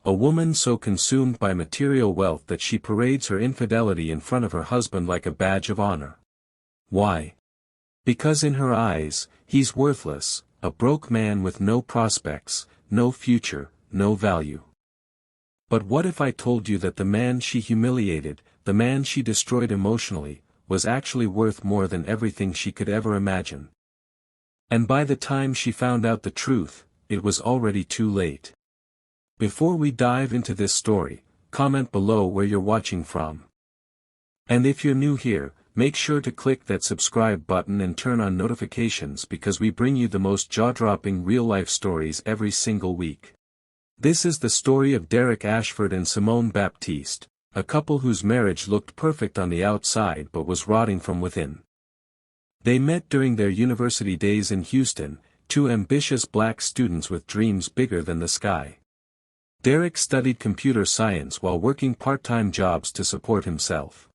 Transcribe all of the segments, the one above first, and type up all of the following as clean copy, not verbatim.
a woman so consumed by material wealth that she parades her infidelity in front of her husband like a badge of honor. Why? Because in her eyes, he's worthless, a broke man with no prospects, no future, no value. But what if I told you that the man she humiliated, the man she destroyed emotionally, was actually worth more than everything she could ever imagine? And by the time she found out the truth, it was already too late. Before we dive into this story, comment below where you're watching from. And if you're new here, make sure to click that subscribe button and turn on notifications because we bring you the most jaw-dropping real-life stories every single week. This is the story of Derrick Ashford and Simone Baptiste, a couple whose marriage looked perfect on the outside but was rotting from within. They met during their university days in Houston, two ambitious black students with dreams bigger than the sky. Derrick studied computer science while working part-time jobs to support himself.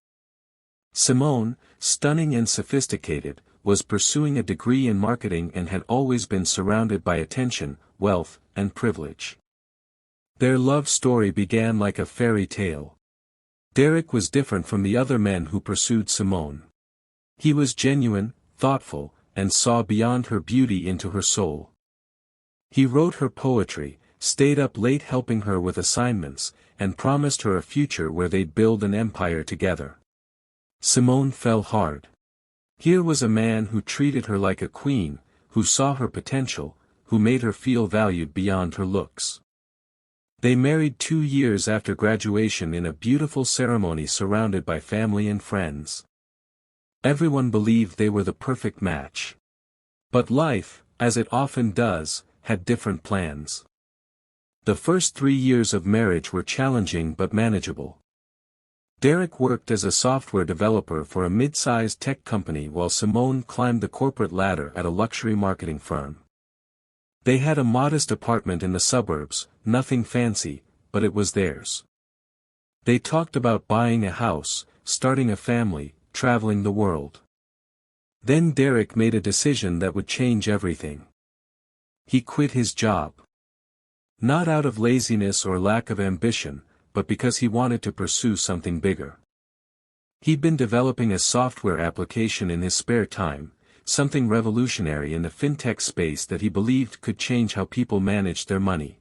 Simone, stunning and sophisticated, was pursuing a degree in marketing and had always been surrounded by attention, wealth, and privilege. Their love story began like a fairy tale. Derrick was different from the other men who pursued Simone. He was genuine, thoughtful, and saw beyond her beauty into her soul. He wrote her poetry, stayed up late helping her with assignments, and promised her a future where they'd build an empire together. Simone fell hard. Here was a man who treated her like a queen, who saw her potential, who made her feel valued beyond her looks. They married 2 years after graduation in a beautiful ceremony surrounded by family and friends. Everyone believed they were the perfect match. But life, as it often does, had different plans. The first 3 years of marriage were challenging but manageable. Derrick worked as a software developer for a mid-sized tech company while Simone climbed the corporate ladder at a luxury marketing firm. They had a modest apartment in the suburbs, nothing fancy, but it was theirs. They talked about buying a house, starting a family, traveling the world. Then Derrick made a decision that would change everything. He quit his job. Not out of laziness or lack of ambition, but because he wanted to pursue something bigger. He'd been developing a software application in his spare time, something revolutionary in the fintech space that he believed could change how people managed their money.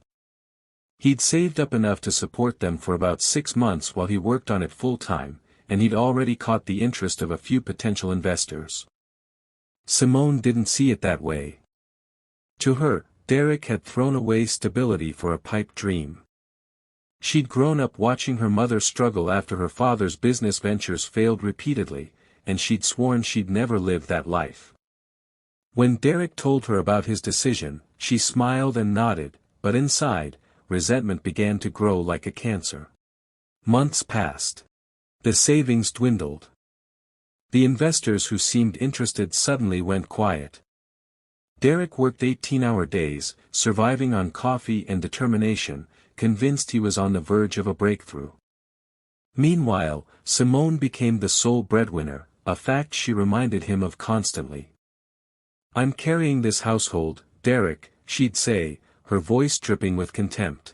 He'd saved up enough to support them for about 6 months while he worked on it full-time, and he'd already caught the interest of a few potential investors. Simone didn't see it that way. To her, Derrick had thrown away stability for a pipe dream. She'd grown up watching her mother struggle after her father's business ventures failed repeatedly, and she'd sworn she'd never live that life. When Derrick told her about his decision, she smiled and nodded, but inside, resentment began to grow like a cancer. Months passed. The savings dwindled. The investors who seemed interested suddenly went quiet. Derrick worked 18-hour days, surviving on coffee and determination, convinced he was on the verge of a breakthrough. Meanwhile, Simone became the sole breadwinner, a fact she reminded him of constantly. "I'm carrying this household, Derrick," she'd say, her voice dripping with contempt.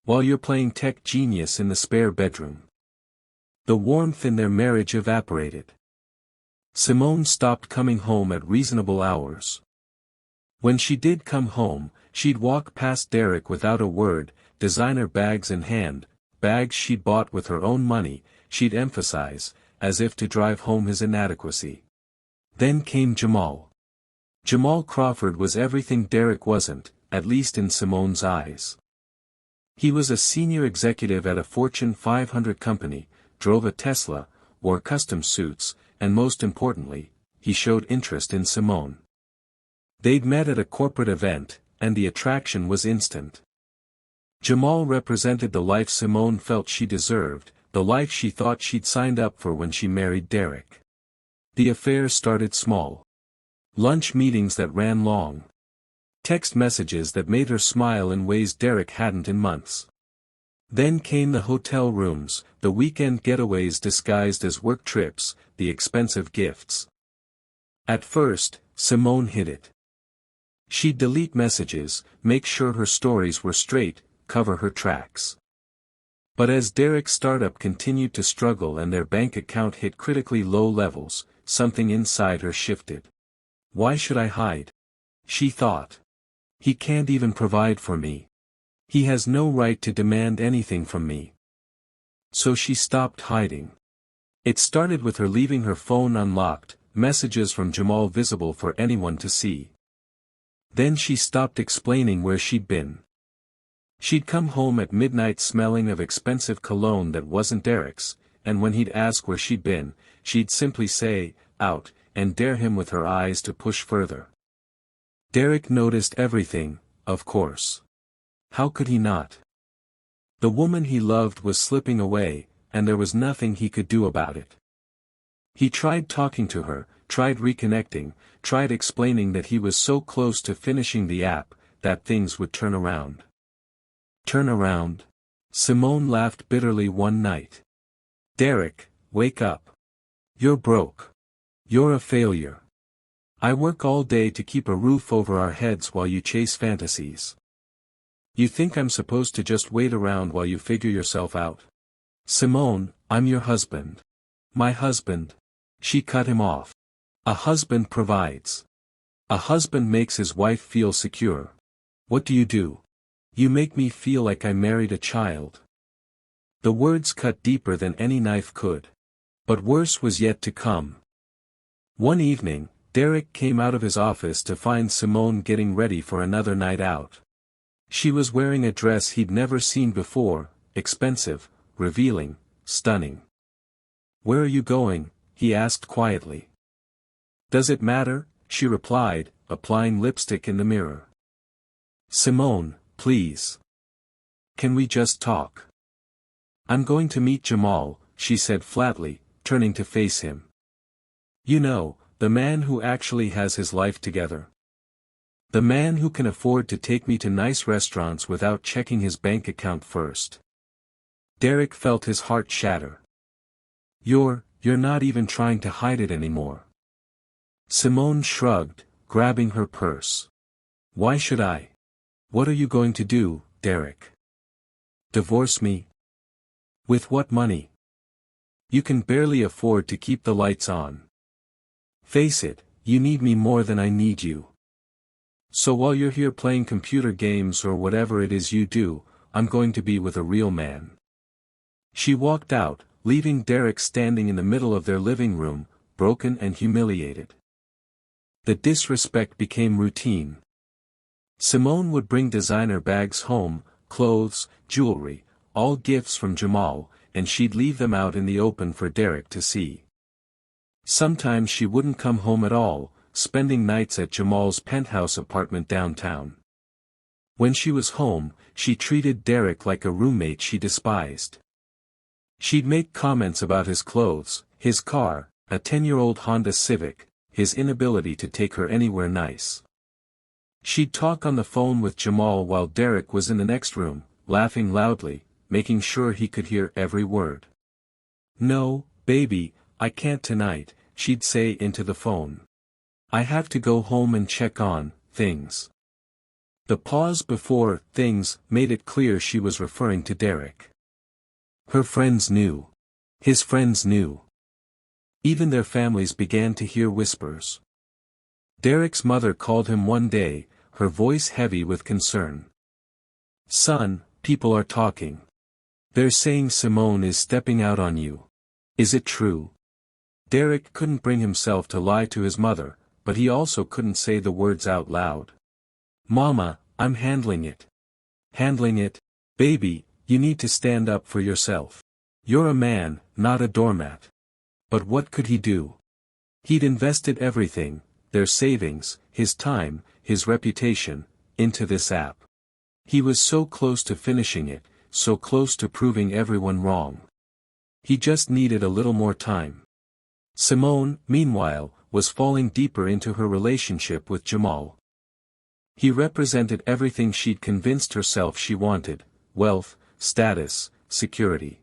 "While you're playing tech genius in the spare bedroom." The warmth in their marriage evaporated. Simone stopped coming home at reasonable hours. When she did come home, she'd walk past Derrick without a word, designer bags in hand, bags she'd bought with her own money, she'd emphasize, as if to drive home his inadequacy. Then came Jamal. Jamal Crawford was everything Derrick wasn't, at least in Simone's eyes. He was a senior executive at a Fortune 500 company, drove a Tesla, wore custom suits, and most importantly, he showed interest in Simone. They'd met at a corporate event, and the attraction was instant. Jamal represented the life Simone felt she deserved, the life she thought she'd signed up for when she married Derrick. The affair started small. Lunch meetings that ran long. Text messages that made her smile in ways Derrick hadn't in months. Then came the hotel rooms, the weekend getaways disguised as work trips, the expensive gifts. At first, Simone hid it. She'd delete messages, make sure her stories were straight, cover her tracks. But as Derrick's startup continued to struggle and their bank account hit critically low levels, something inside her shifted. Why should I hide? She thought. He can't even provide for me. He has no right to demand anything from me. So she stopped hiding. It started with her leaving her phone unlocked, messages from Jamal visible for anyone to see. Then she stopped explaining where she'd been. She'd come home at midnight smelling of expensive cologne that wasn't Derrick's, and when he'd ask where she'd been, she'd simply say, out, and dare him with her eyes to push further. Derrick noticed everything, of course. How could he not? The woman he loved was slipping away, and there was nothing he could do about it. He tried talking to her, tried reconnecting, tried explaining that he was so close to finishing the app, that things would turn around. Turn around? Simone laughed bitterly one night. Derrick, wake up. You're broke. You're a failure. I work all day to keep a roof over our heads while you chase fantasies. You think I'm supposed to just wait around while you figure yourself out? Simone, I'm your husband. My husband. She cut him off. A husband provides. A husband makes his wife feel secure. What do? You make me feel like I married a child. The words cut deeper than any knife could. But worse was yet to come. One evening, Derrick came out of his office to find Simone getting ready for another night out. She was wearing a dress he'd never seen before, expensive, revealing, stunning. Where are you going? He asked quietly. Does it matter? She replied, applying lipstick in the mirror. Simone, please. Can we just talk? I'm going to meet Jamal, she said flatly, turning to face him. You know, the man who actually has his life together. The man who can afford to take me to nice restaurants without checking his bank account first. Derrick felt his heart shatter. You're not even trying to hide it anymore. Simone shrugged, grabbing her purse. Why should I? What are you going to do, Derrick? Divorce me? With what money? You can barely afford to keep the lights on. Face it, you need me more than I need you. So while you're here playing computer games or whatever it is you do, I'm going to be with a real man. She walked out, leaving Derrick standing in the middle of their living room, broken and humiliated. The disrespect became routine. Simone would bring designer bags home, clothes, jewelry, all gifts from Jamal, and she'd leave them out in the open for Derrick to see. Sometimes she wouldn't come home at all, spending nights at Jamal's penthouse apartment downtown. When she was home, she treated Derrick like a roommate she despised. She'd make comments about his clothes, his car, a 10-year-old Honda Civic, his inability to take her anywhere nice. She'd talk on the phone with Jamal while Derrick was in the next room, laughing loudly, making sure he could hear every word. No, baby, I can't tonight, she'd say into the phone. I have to go home and check on things. The pause before things made it clear she was referring to Derrick. Her friends knew. His friends knew. Even their families began to hear whispers. Derrick's mother called him one day, her voice heavy with concern. Son, people are talking. They're saying Simone is stepping out on you. Is it true? Derrick couldn't bring himself to lie to his mother, but he also couldn't say the words out loud. Mama, I'm handling it. Handling it? Baby, you need to stand up for yourself. You're a man, not a doormat. But what could he do? He'd invested everything, their savings, his time, his reputation, into this app. He was so close to finishing it, so close to proving everyone wrong. He just needed a little more time. Simone, meanwhile, was falling deeper into her relationship with Jamal. He represented everything she'd convinced herself she wanted: wealth, status, security.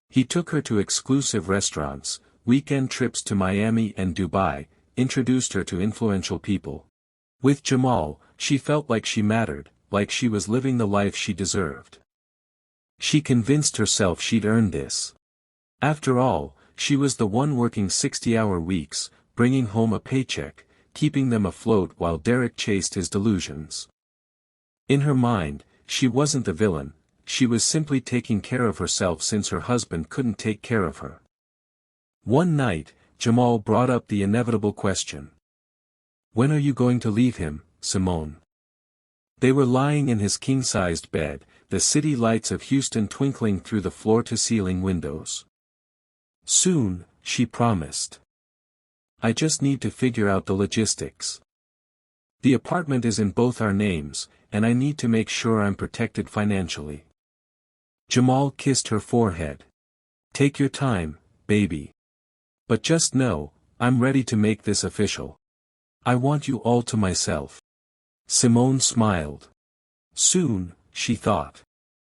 He took her to exclusive restaurants, weekend trips to Miami and Dubai, introduced her to influential people. With Jamal, she felt like she mattered, like she was living the life she deserved. She convinced herself she'd earned this. After all, she was the one working 60-hour weeks, bringing home a paycheck, keeping them afloat while Derrick chased his delusions. In her mind, she wasn't the villain, she was simply taking care of herself since her husband couldn't take care of her. One night, Jamal brought up the inevitable question. "When are you going to leave him, Simone?" They were lying in his king-sized bed, the city lights of Houston twinkling through the floor-to-ceiling windows. "Soon," she promised. "I just need to figure out the logistics. The apartment is in both our names, and I need to make sure I'm protected financially." Jamal kissed her forehead. "Take your time, baby. But just know, I'm ready to make this official. I want you all to myself." Simone smiled. Soon, she thought.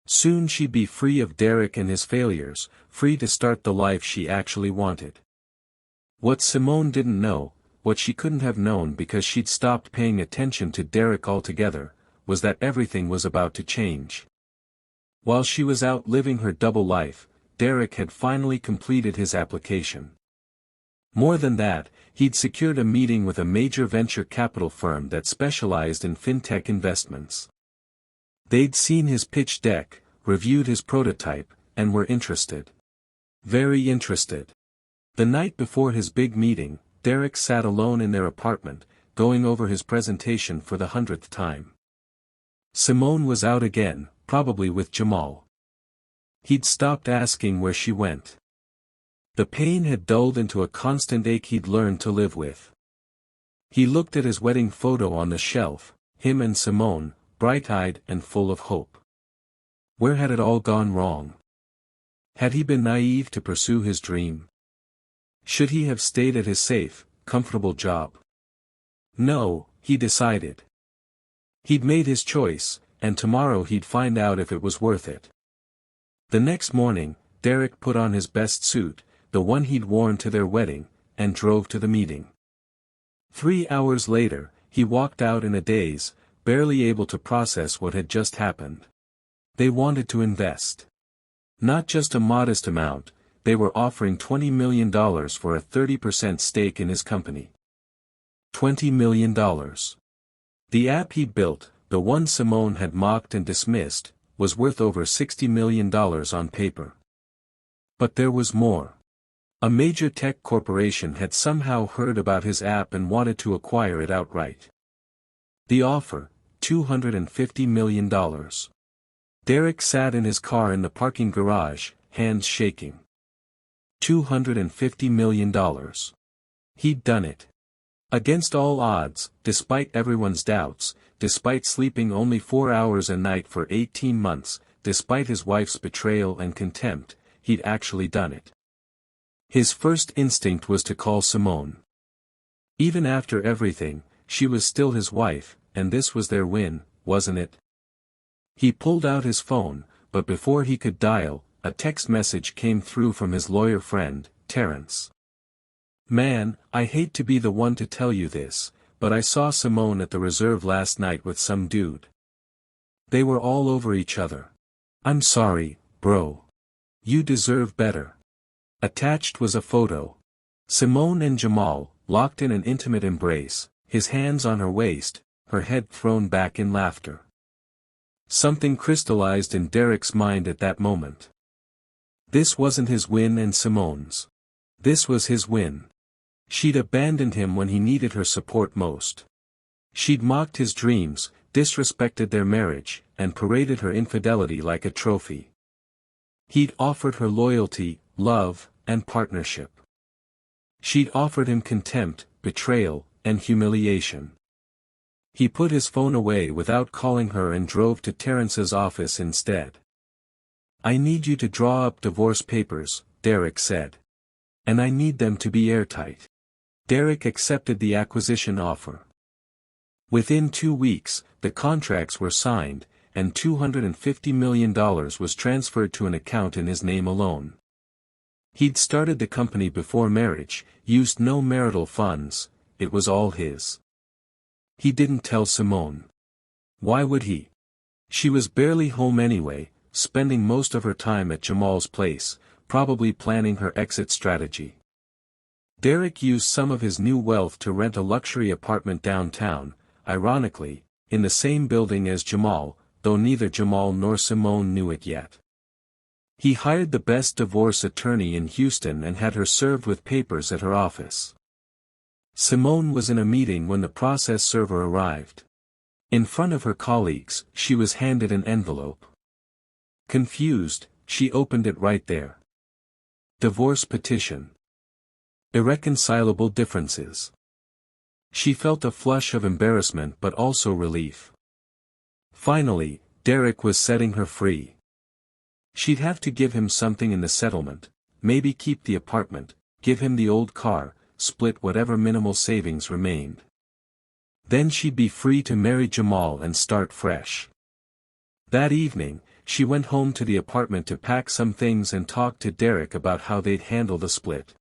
Soon she'd be free of Derrick and his failures, free to start the life she actually wanted. What Simone didn't know, what she couldn't have known because she'd stopped paying attention to Derrick altogether, was that everything was about to change. While she was out living her double life, Derrick had finally completed his application. More than that, he'd secured a meeting with a major venture capital firm that specialized in fintech investments. They'd seen his pitch deck, reviewed his prototype, and were interested. Very interested. The night before his big meeting, Derrick sat alone in their apartment, going over his presentation for the 100th time. Simone was out again, probably with Jamal. He'd stopped asking where she went. The pain had dulled into a constant ache he'd learned to live with. He looked at his wedding photo on the shelf, him and Simone, bright-eyed and full of hope. Where had it all gone wrong? Had he been naive to pursue his dream? Should he have stayed at his safe, comfortable job? No, he decided. He'd made his choice, and tomorrow he'd find out if it was worth it. The next morning, Derrick put on his best suit, the one he'd worn to their wedding, and drove to the meeting. 3 hours later, he walked out in a daze, barely able to process what had just happened. They wanted to invest. Not just a modest amount, they were offering $20 million for a 30% stake in his company. $20 million. The app he'd built, the one Simone had mocked and dismissed, was worth over $60 million on paper. But there was more. A major tech corporation had somehow heard about his app and wanted to acquire it outright. The offer, $250 million. Derrick sat in his car in the parking garage, hands shaking. $250 million. He'd done it. Against all odds, despite everyone's doubts, despite sleeping only 4 hours a night for 18 months, despite his wife's betrayal and contempt, he'd actually done it. His first instinct was to call Simone. Even after everything, she was still his wife, and this was their win, wasn't it? He pulled out his phone, but before he could dial, a text message came through from his lawyer friend, Terrence. "Man, I hate to be the one to tell you this, but I saw Simone at the reserve last night with some dude. They were all over each other. I'm sorry, bro. You deserve better." Attached was a photo. Simone and Jamal, locked in an intimate embrace, his hands on her waist, her head thrown back in laughter. Something crystallized in Derrick's mind at that moment. This wasn't his win and Simone's. This was his win. She'd abandoned him when he needed her support most. She'd mocked his dreams, disrespected their marriage, and paraded her infidelity like a trophy. He'd offered her loyalty, love, and partnership. She'd offered him contempt, betrayal, and humiliation. He put his phone away without calling her and drove to Terrence's office instead. "I need you to draw up divorce papers," Derrick said. "And I need them to be airtight." Derrick accepted the acquisition offer. Within 2 weeks, the contracts were signed, and $250 million was transferred to an account in his name alone. He'd started the company before marriage, used no marital funds, it was all his. He didn't tell Simone. Why would he? She was barely home anyway, spending most of her time at Jamal's place, probably planning her exit strategy. Derrick used some of his new wealth to rent a luxury apartment downtown, ironically, in the same building as Jamal, though neither Jamal nor Simone knew it yet. He hired the best divorce attorney in Houston and had her served with papers at her office. Simone was in a meeting when the process server arrived. In front of her colleagues, she was handed an envelope. Confused, she opened it right there. Divorce petition. Irreconcilable differences. She felt a flush of embarrassment but also relief. Finally, Derrick was setting her free. She'd have to give him something in the settlement, maybe keep the apartment, give him the old car, split whatever minimal savings remained. Then she'd be free to marry Jamal and start fresh. That evening, she went home to the apartment to pack some things and talk to Derrick about how they'd handle the split.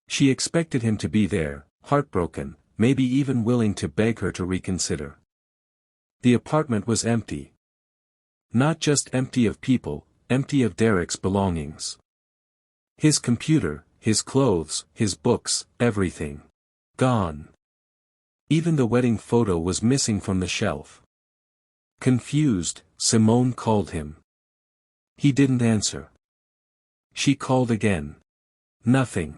She expected him to be there, heartbroken, maybe even willing to beg her to reconsider. The apartment was empty. Not just empty of people, empty of Derrick's belongings. His computer, his clothes, his books, everything. Gone. Even the wedding photo was missing from the shelf. Confused, Simone called him. He didn't answer. She called again. Nothing.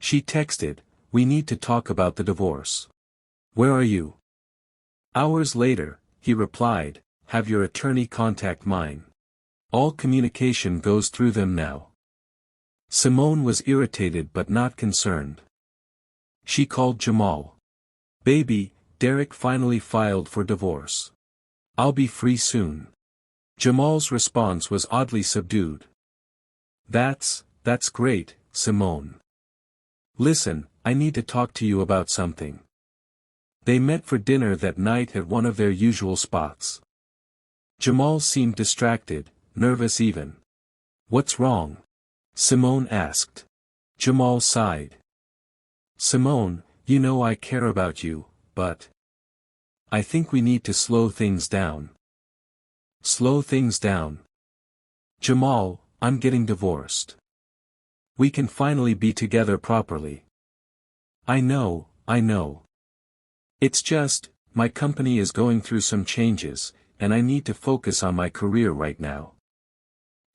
She texted, "We need to talk about the divorce. Where are you?" Hours later, he replied, "Have your attorney contact mine. All communication goes through them now." Simone was irritated but not concerned. She called Jamal. "Baby, Derrick finally filed for divorce. I'll be free soon." Jamal's response was oddly subdued. That's great, Simone. Listen, I need to talk to you about something." They met for dinner that night at one of their usual spots. Jamal seemed distracted, nervous even. "What's wrong?" Simone asked. Jamal sighed. "Simone, you know I care about you, but I think we need to slow things down." "Slow things down?" "Jamal, I'm getting divorced. We can finally be together properly." I know. It's just, my company is going through some changes, and I need to focus on my career right now.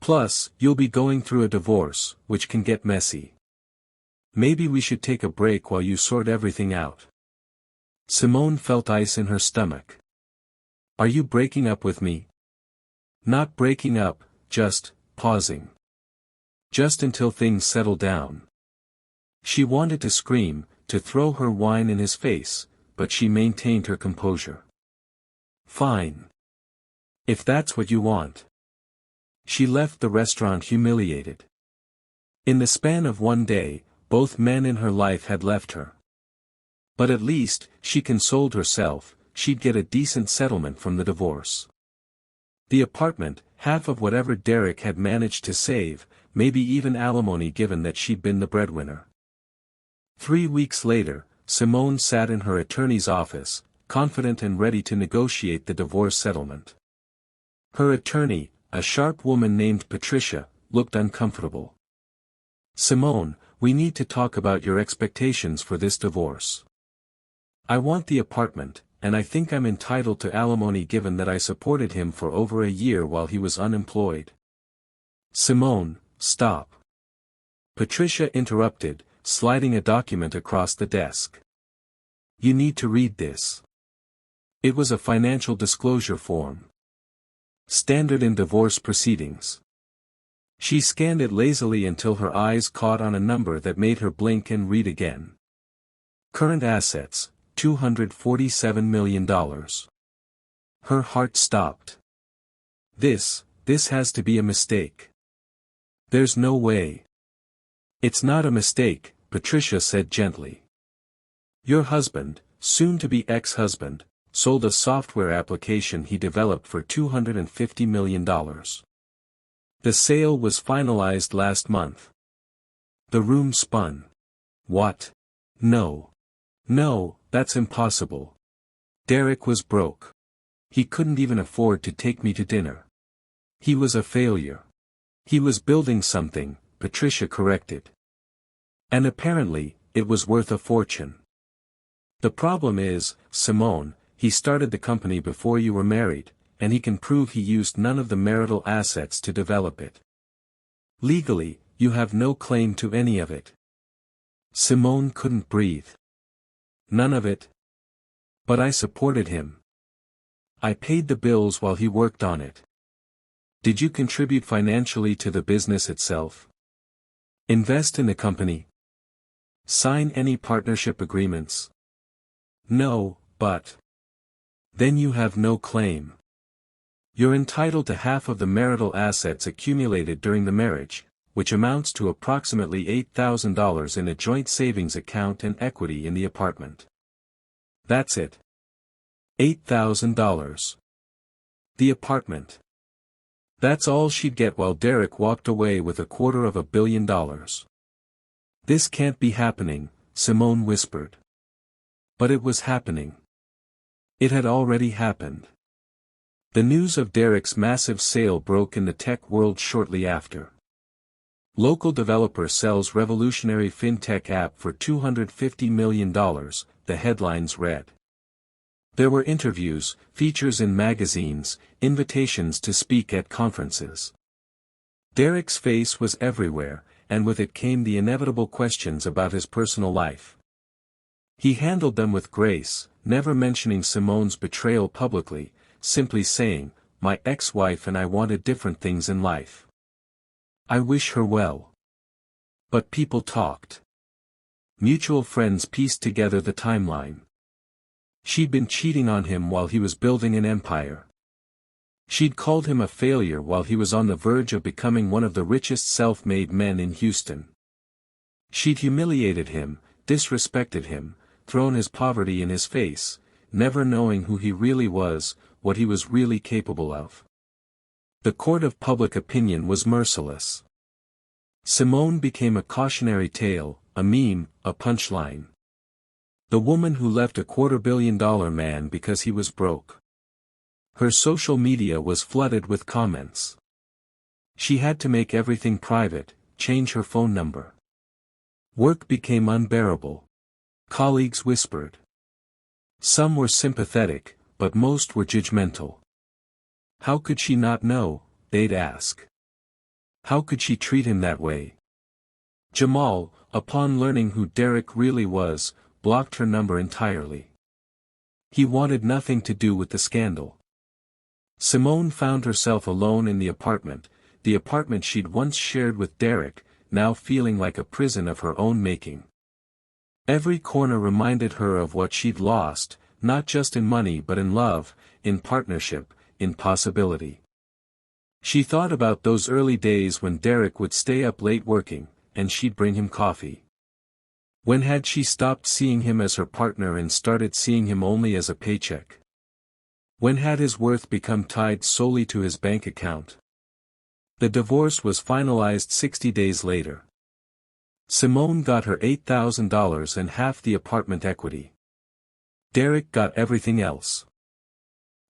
Plus, you'll be going through a divorce, which can get messy. Maybe we should take a break while you sort everything out." Simone felt ice in her stomach. "Are you breaking up with me?" "Not breaking up, just pausing. Just until things settle down." She wanted to scream, to throw her wine in his face, but she maintained her composure. "Fine. If that's what you want." She left the restaurant humiliated. In the span of one day, both men in her life had left her. But at least, she consoled herself, she'd get a decent settlement from the divorce. The apartment, half of whatever Derrick had managed to save, maybe even alimony given that she'd been the breadwinner. 3 weeks later, Simone sat in her attorney's office, confident and ready to negotiate the divorce settlement. Her attorney, a sharp woman named Patricia, looked uncomfortable. "Simone, we need to talk about your expectations for this divorce. I want the apartment, and I think I'm entitled to alimony given that I supported him for over a year while he was unemployed." "Simone, stop." Patricia interrupted, sliding a document across the desk. "You need to read this." It was a financial disclosure form. Standard in divorce proceedings. She scanned it lazily until her eyes caught on a number that made her blink and read again. Current assets, $247 million. Her heart stopped. This has to be a mistake. There's no way. "It's not a mistake," Patricia said gently. "Your husband, soon-to-be ex-husband, sold a software application he developed for $250 million. The sale was finalized last month." The room spun. "What? No, that's impossible. Derrick was broke. He couldn't even afford to take me to dinner. He was a failure. He was building something, Patricia corrected. And apparently, it was worth a fortune. The problem is, Simone, he started the company before you were married, and he can prove he used none of the marital assets to develop it. Legally, you have no claim to any of it. Simone couldn't breathe. None of it. But I supported him. I paid the bills while he worked on it. Did you contribute financially to the business itself? Invest in the company? Sign any partnership agreements? No, but. Then you have no claim. You're entitled to half of the marital assets accumulated during the marriage, which amounts to approximately $8,000 in a joint savings account and equity in the apartment. That's it. $8,000. The apartment. That's all she'd get while Derrick walked away with $250 million. This can't be happening, Simone whispered. But it was happening. It had already happened. The news of Derrick's massive sale broke in the tech world shortly after. Local developer sells revolutionary fintech app for $250 million, the headlines read. There were interviews, features in magazines, invitations to speak at conferences. Derrick's face was everywhere, and with it came the inevitable questions about his personal life. He handled them with grace, never mentioning Simone's betrayal publicly, simply saying, "My ex-wife and I wanted different things in life. I wish her well." But people talked. Mutual friends pieced together the timeline. She'd been cheating on him while he was building an empire. She'd called him a failure while he was on the verge of becoming one of the richest self-made men in Houston. She'd humiliated him, disrespected him, thrown his poverty in his face, never knowing who he really was, what he was really capable of. The court of public opinion was merciless. Simone became a cautionary tale, a meme, a punchline. The woman who left $250 million man because he was broke. Her social media was flooded with comments. She had to make everything private, change her phone number. Work became unbearable. Colleagues whispered. Some were sympathetic, but most were judgmental. How could she not know, they'd ask. How could she treat him that way? Jamal, upon learning who Derrick really was, blocked her number entirely. He wanted nothing to do with the scandal. Simone found herself alone in the apartment she'd once shared with Derrick, now feeling like a prison of her own making. Every corner reminded her of what she'd lost, not just in money but in love, in partnership, in possibility. She thought about those early days when Derrick would stay up late working, and she'd bring him coffee. When had she stopped seeing him as her partner and started seeing him only as a paycheck? When had his worth become tied solely to his bank account? The divorce was finalized 60 days later. Simone got her $8,000 and half the apartment equity. Derrick got everything else.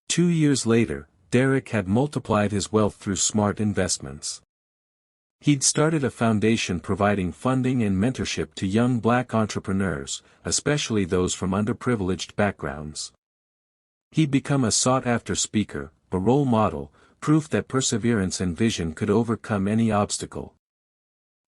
2 years later, Derrick had multiplied his wealth through smart investments. He'd started a foundation providing funding and mentorship to young black entrepreneurs, especially those from underprivileged backgrounds. He'd become a sought-after speaker, a role model, proof that perseverance and vision could overcome any obstacle.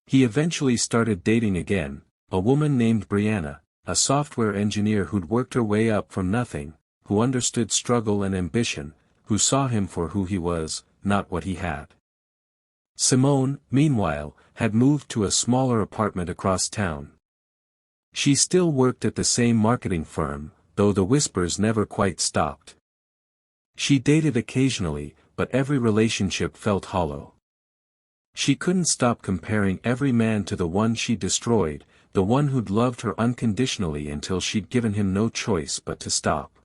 He eventually started dating again, a woman named Brianna, a software engineer who'd worked her way up from nothing, who understood struggle and ambition, who saw him for who he was, not what he had. Simone, meanwhile, had moved to a smaller apartment across town. She still worked at the same marketing firm, though the whispers never quite stopped. She dated occasionally, but every relationship felt hollow. She couldn't stop comparing every man to the one she destroyed, the one who'd loved her unconditionally until she'd given him no choice but to stop.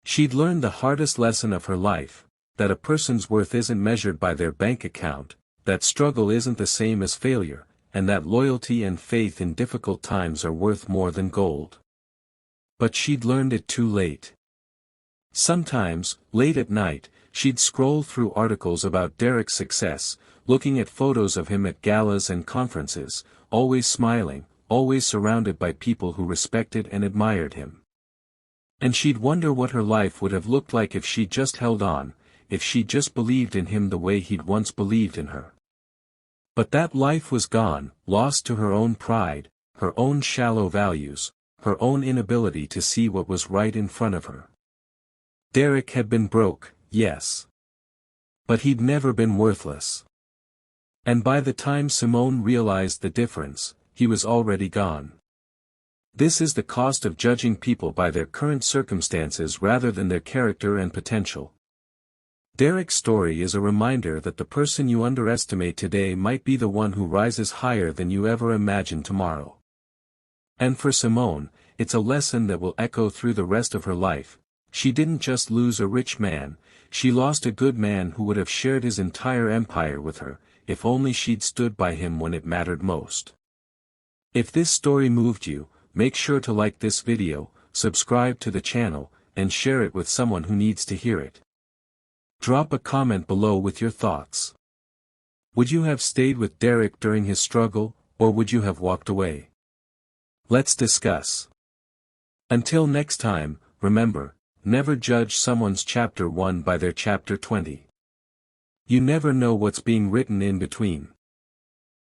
She'd learned the hardest lesson of her life, that a person's worth isn't measured by their bank account, that struggle isn't the same as failure, and that loyalty and faith in difficult times are worth more than gold. But she'd learned it too late. Sometimes, late at night, she'd scroll through articles about Derrick's success, looking at photos of him at galas and conferences, always smiling, always surrounded by people who respected and admired him. And she'd wonder what her life would have looked like if she'd just held on, if she'd just believed in him the way he'd once believed in her. But that life was gone, lost to her own pride, her own shallow values, her own inability to see what was right in front of her. Derrick had been broke, yes. But he'd never been worthless. And by the time Simone realized the difference, he was already gone. This is the cost of judging people by their current circumstances rather than their character and potential. Derrick's story is a reminder that the person you underestimate today might be the one who rises higher than you ever imagined tomorrow. And for Simone, it's a lesson that will echo through the rest of her life. She didn't just lose a rich man, she lost a good man who would have shared his entire empire with her, if only she'd stood by him when it mattered most. If this story moved you, make sure to like this video, subscribe to the channel, and share it with someone who needs to hear it. Drop a comment below with your thoughts. Would you have stayed with Derrick during his struggle, or would you have walked away? Let's discuss. Until next time, remember, never judge someone's chapter 1 by their chapter 20. You never know what's being written in between.